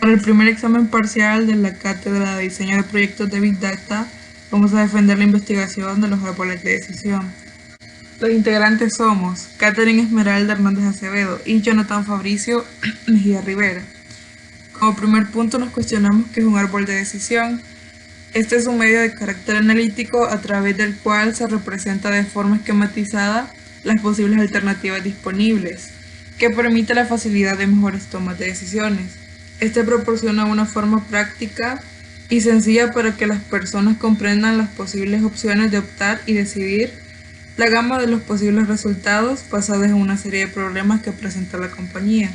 Para el primer examen parcial de la cátedra de diseño de proyectos de Big Data, vamos a defender la investigación de los árboles de decisión. Los integrantes somos Catherine Esmeralda Hernández Acevedo y Jonathan Fabricio Mejía Rivera. Como primer punto nos cuestionamos qué es un árbol de decisión. Este es un medio de carácter analítico a través del cual se representa de forma esquematizada las posibles alternativas disponibles, que permite la facilidad de mejores tomas de decisiones. Este proporciona una forma práctica y sencilla para que las personas comprendan las posibles opciones de optar y decidir la gama de los posibles resultados basados en una serie de problemas que presenta la compañía.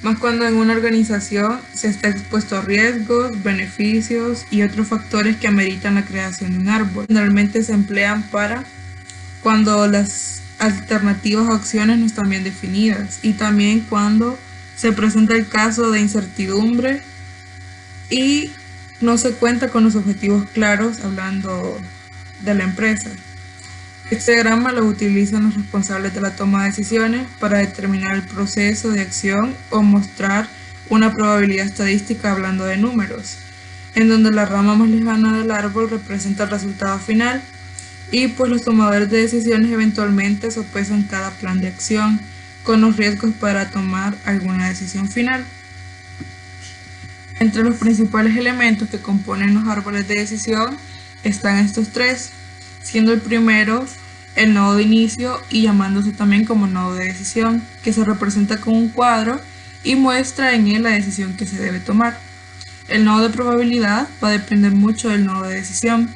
Más cuando en una organización se está expuesto a riesgos, beneficios y otros factores que ameritan la creación de un árbol. Generalmente se emplean para cuando las alternativas o opciones no están bien definidas y también cuando se presenta el caso de incertidumbre y no se cuenta con los objetivos claros hablando de la empresa. Este diagrama lo utilizan los responsables de la toma de decisiones para determinar el proceso de acción o mostrar una probabilidad estadística hablando de números, en donde la rama más lejana del árbol representa el resultado final y pues los tomadores de decisiones eventualmente sopesan cada plan de acción con los riesgos para tomar alguna decisión final. Entre los principales elementos que componen los árboles de decisión están estos tres, siendo el primero el nodo de inicio y llamándose también como nodo de decisión, que se representa con un cuadro y muestra en él la decisión que se debe tomar. El nodo de probabilidad va a depender mucho del nodo de decisión.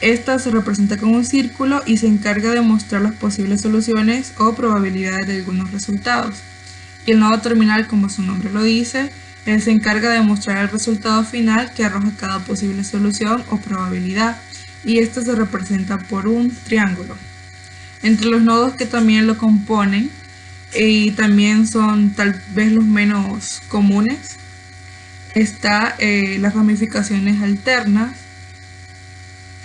Esta se representa con un círculo y se encarga de mostrar las posibles soluciones o probabilidades de algunos resultados. Y el nodo terminal, como su nombre lo dice, se encarga de mostrar el resultado final que arroja cada posible solución o probabilidad, y este se representa por un triángulo. Entre los nodos que también lo componen y también son tal vez los menos comunes está las ramificaciones alternas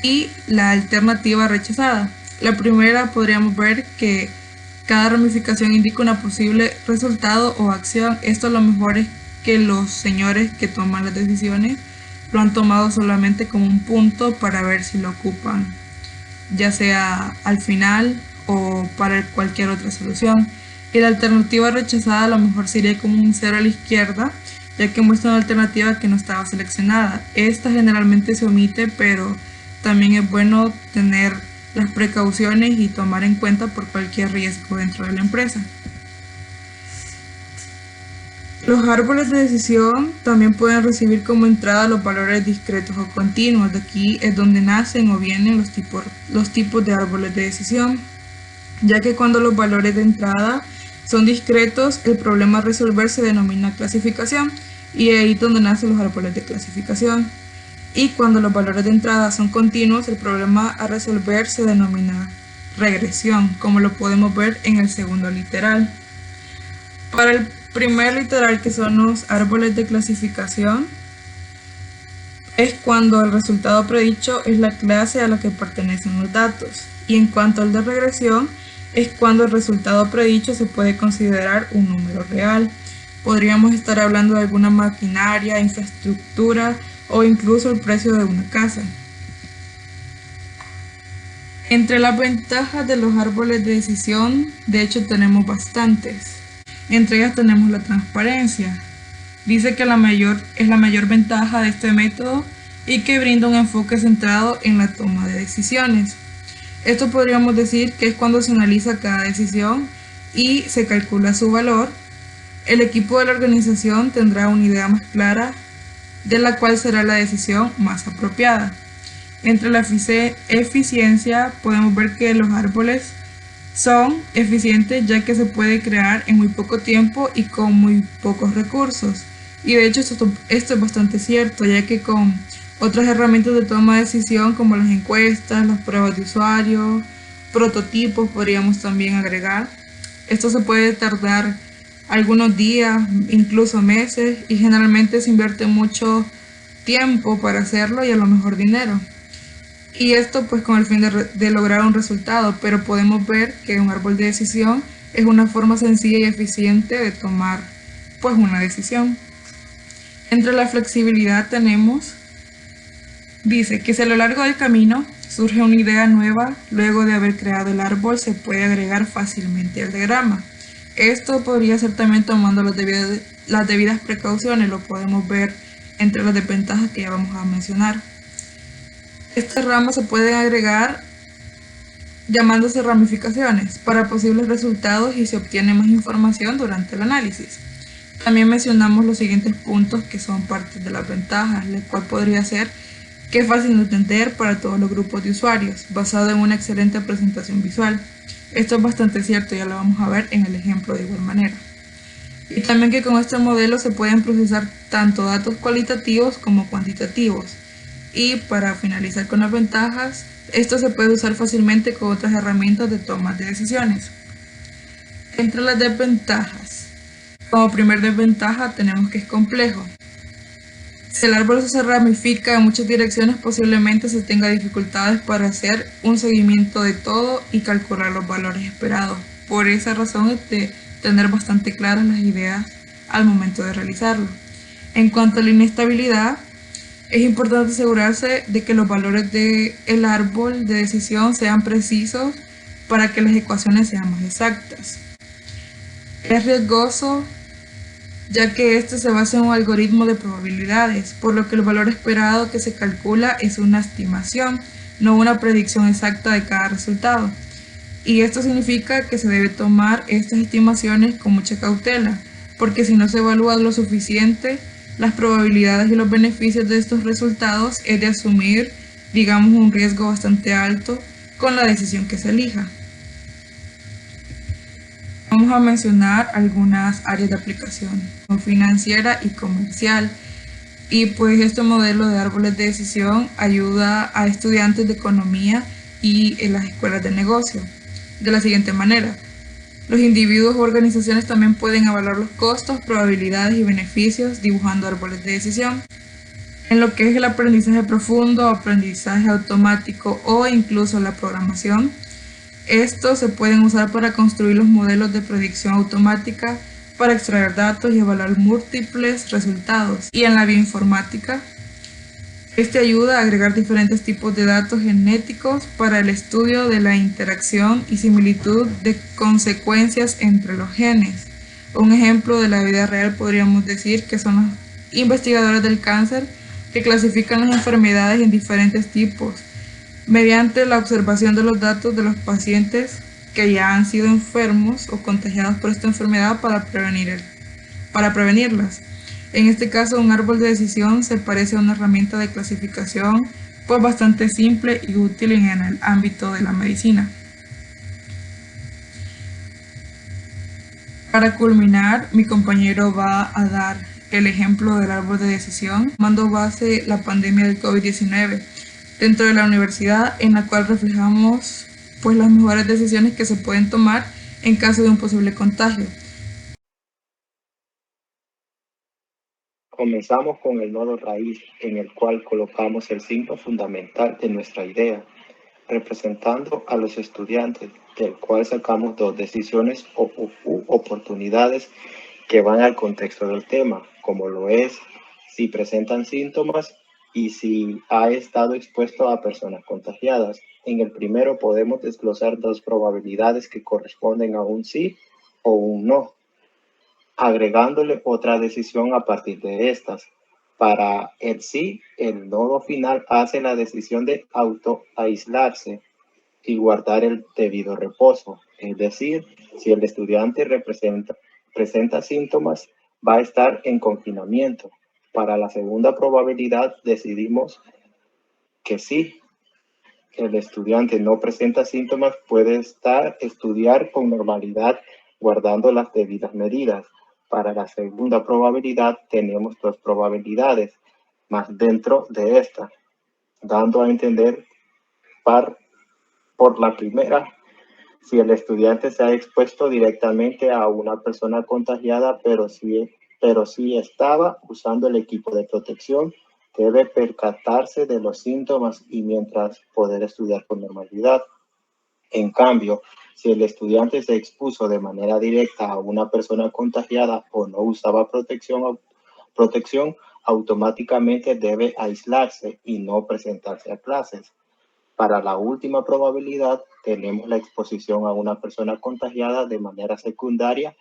y la alternativa rechazada. La primera podríamos ver que cada ramificación indica una posible resultado o acción. Esto lo mejor es que los señores que toman las decisiones lo han tomado solamente como un punto para ver si lo ocupan, ya sea al final o para cualquier otra solución. Y la alternativa rechazada a lo mejor sería como un 0 a la izquierda, ya que muestra una alternativa que no estaba seleccionada. Esta generalmente se omite, pero también es bueno tener las precauciones y tomar en cuenta por cualquier riesgo dentro de la empresa. Los árboles de decisión también pueden recibir como entrada los valores discretos o continuos. De aquí es donde nacen o vienen los tipos de árboles de decisión, ya que cuando los valores de entrada son discretos, el problema a resolver se denomina clasificación y ahí es donde nacen los árboles de clasificación. Y cuando los valores de entrada son continuos, el problema a resolver se denomina regresión, como lo podemos ver en el segundo literal. Para el primer literal, que son los árboles de clasificación, es cuando el resultado predicho es la clase a la que pertenecen los datos. Y en cuanto al de regresión, es cuando el resultado predicho se puede considerar un número real. Podríamos estar hablando de alguna maquinaria, infraestructura o incluso el precio de una casa. Entre las ventajas de los árboles de decisión, de hecho tenemos bastantes. Entre ellas tenemos la transparencia. Dice que es la mayor ventaja de este método y que brinda un enfoque centrado en la toma de decisiones. Esto podríamos decir que es cuando se analiza cada decisión y se calcula su valor. El equipo de la organización tendrá una idea más clara de la cual será la decisión más apropiada. Entre la eficiencia podemos ver que los árboles son eficientes ya que se puede crear en muy poco tiempo y con muy pocos recursos. Y de hecho esto es bastante cierto, ya que con otras herramientas de toma de decisión como las encuestas, las pruebas de usuario, prototipos podríamos también agregar. Esto se puede tardar algunos días, incluso meses, y generalmente se invierte mucho tiempo para hacerlo y a lo mejor dinero. Y esto pues con el fin de lograr un resultado, pero podemos ver que un árbol de decisión es una forma sencilla y eficiente de tomar pues una decisión. Entre la flexibilidad tenemos, dice que si a lo largo del camino surge una idea nueva, luego de haber creado el árbol se puede agregar fácilmente al diagrama. Esto podría ser también tomando las debidas precauciones, lo podemos ver entre las desventajas que ya vamos a mencionar. Estas ramas se pueden agregar llamándose ramificaciones para posibles resultados y se obtiene más información durante el análisis. También mencionamos los siguientes puntos que son parte de las ventajas, la cual podría ser que es fácil de entender para todos los grupos de usuarios, basado en una excelente presentación visual. Esto es bastante cierto, ya lo vamos a ver en el ejemplo de igual manera. Y también que con este modelo se pueden procesar tanto datos cualitativos como cuantitativos. Y para finalizar con las ventajas, esto se puede usar fácilmente con otras herramientas de toma de decisiones. Entre las desventajas, como primer desventaja tenemos que es complejo. Si el árbol se ramifica en muchas direcciones, posiblemente se tenga dificultades para hacer un seguimiento de todo y calcular los valores esperados. Por esa razón es de tener bastante claras las ideas al momento de realizarlo. En cuanto a la inestabilidad, es importante asegurarse de que los valores del árbol de decisión sean precisos para que las ecuaciones sean más exactas. Es riesgoso ya que este se basa en un algoritmo de probabilidades, por lo que el valor esperado que se calcula es una estimación, no una predicción exacta de cada resultado. Y esto significa que se debe tomar estas estimaciones con mucha cautela, porque si no se evalúa lo suficiente, las probabilidades y los beneficios de estos resultados es de asumir, digamos, un riesgo bastante alto con la decisión que se elija. Vamos a mencionar algunas áreas de aplicación, como financiera y comercial. Y pues este modelo de árboles de decisión ayuda a estudiantes de economía y en las escuelas de negocio. De la siguiente manera, los individuos u organizaciones también pueden evaluar los costos, probabilidades y beneficios dibujando árboles de decisión. En lo que es el aprendizaje profundo, aprendizaje automático o incluso la programación, estos se pueden usar para construir los modelos de predicción automática, para extraer datos y evaluar múltiples resultados. Y en la bioinformática, este ayuda a agregar diferentes tipos de datos genéticos para el estudio de la interacción y similitud de consecuencias entre los genes. Un ejemplo de la vida real podríamos decir que son los investigadores del cáncer que clasifican las enfermedades en diferentes tipos mediante la observación de los datos de los pacientes que ya han sido enfermos o contagiados por esta enfermedad para prevenirlas. En este caso, un árbol de decisión se parece a una herramienta de clasificación pues bastante simple y útil en el ámbito de la medicina. Para culminar, mi compañero va a dar el ejemplo del árbol de decisión, tomando base la pandemia del COVID-19 dentro de la universidad, en la cual reflejamos pues las mejores decisiones que se pueden tomar en caso de un posible contagio. Comenzamos con el nodo raíz, en el cual colocamos el signo fundamental de nuestra idea, representando a los estudiantes, del cual sacamos dos decisiones o oportunidades que van al contexto del tema, como lo es si presentan síntomas y si ha estado expuesto a personas contagiadas. En el primero podemos desglosar dos probabilidades que corresponden a un sí o un no, agregándole otra decisión a partir de estas. Para el sí, el nodo final hace la decisión de autoaislarse y guardar el debido reposo. Es decir, si el estudiante presenta síntomas, va a estar en confinamiento. Para la segunda probabilidad decidimos que sí, el estudiante no presenta síntomas, puede estudiar con normalidad guardando las debidas medidas. Para la segunda probabilidad tenemos dos probabilidades más dentro de esta, dando a entender por la primera, si el estudiante se ha expuesto directamente a una persona contagiada, pero sí estaba usando el equipo de protección, debe percatarse de los síntomas y mientras poder estudiar con normalidad. En cambio, si el estudiante se expuso de manera directa a una persona contagiada o no usaba protección, automáticamente debe aislarse y no presentarse a clases. Para la última probabilidad, tenemos la exposición a una persona contagiada de manera secundaria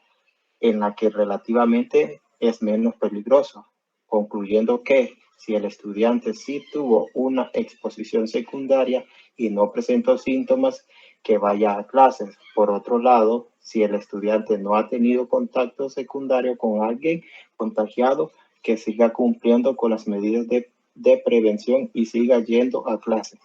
en la que relativamente es menos peligroso, concluyendo que si el estudiante sí tuvo una exposición secundaria y no presentó síntomas, que vaya a clases. Por otro lado, si el estudiante no ha tenido contacto secundario con alguien contagiado, que siga cumpliendo con las medidas de prevención y siga yendo a clases.